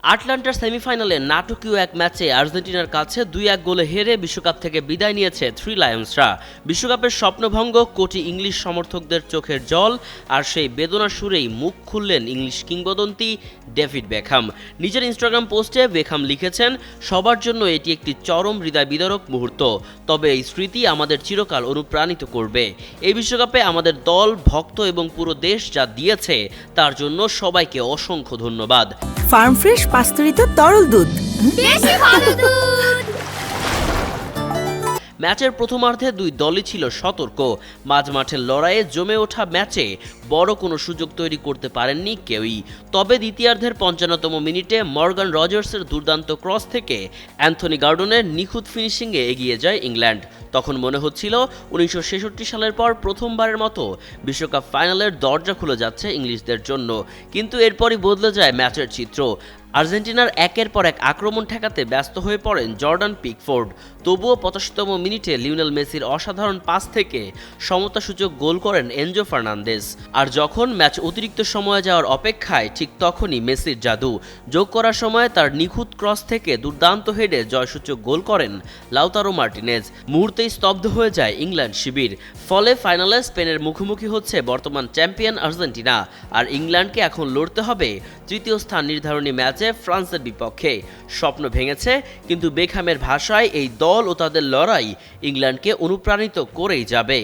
আটলান্টার সেমিফাইনালে নাটকীয় এক ম্যাচে আর্জেন্টিনার কাছে ২-১ গোলে হেরে বিশ্বকাপ থেকে বিদায় নিয়েছে থ্রি লায়ন্সরা। বিশ্বকাপের স্বপ্নভঙ্গ, কোটি ইংলিশ সমর্থকদের চোখের জল, আর সেই বেদনার সুরেই মুখ খুললেন ইংলিশ কিংবদন্তি ডেভিড বেকহাম। নিজের ইনস্টাগ্রাম পোস্টে বেকহাম লিখেছেন, সবার জন্য এটি একটি চরম হৃদয় বিদারক মুহূর্ত, তবে এই স্মৃতি আমাদের চিরকাল অনুপ্রাণিত করবে। এই বিশ্বকাপে আমাদের দল, ভক্ত এবং পুরো দেশ যা দিয়েছে তার জন্য সবাইকে অসংখ্য ধন্যবাদ। ফার্ম ফ্রেশ পাস্তুরিত তরল দুধ, বেশি ভালো দুধ। ম্যাচের প্রথমার্ধে দুই দলই ছিল সতর্ক। মাঝমাঠের লড়াইয়ে জমে ওঠা ম্যাচে বড় কোনো সুযোগ তৈরি করতে পারেননি কেউই। তবে দ্বিতীয়ার্ধের ৫৫তম মিনিটে মর্গান রজার্সের দুর্দান্ত ক্রস থেকে অ্যান্থনি গার্ডনের নিখুঁত ফিনিশিংয়ে এগিয়ে যায় ইংল্যান্ড। তখন মনে হচ্ছিল ১৯৬৬ সালের পর প্রথমবারের মতো বিশ্বকাপ ফাইনালের দরজা খুলে যাচ্ছে ইংলিশদের জন্য। কিন্তু এরপরই বদলে যায় ম্যাচের চিত্র। আর্জেন্টিনার একের পর এক আক্রমণ ঠেকাতে ব্যস্ত হয়ে পড়েন জর্ডান পিকফোর্ড। তবুও ৮৫তম মিনিটে লিওনেল মেসির অসাধারণ পাস থেকে সমতাসূচক গোল করেন এনজো ফার্নান্দেজ। আর যখন ম্যাচ অতিরিক্ত সময়ে যাওয়ার অপেক্ষায়, ঠিক তখনই মেসির জাদু। যোগ করার সময় তার নিখুঁত ক্রস থেকে দুর্দান্ত হেডে জয়সূচক গোল করেন লাউতারো মার্টিনেজ। মুহূর্তেই স্তব্ধ হয়ে যায় ইংল্যান্ড শিবির। ফলে ফাইনালে স্পেনের মুখোমুখি হচ্ছে বর্তমান চ্যাম্পিয়ন আর্জেন্টিনা, আর ইংল্যান্ডকে এখন লড়তে হবে তৃতীয় স্থান নির্ধারণী ম্যাচে ফ্রান্সের বিপক্ষে। স্বপ্ন ভেঙেছে, কিন্তু বেকহামের ভাষায় এই দল ও তাদের লড়াই ইংল্যান্ডকে অনুপ্রাণিত করেই যাবে।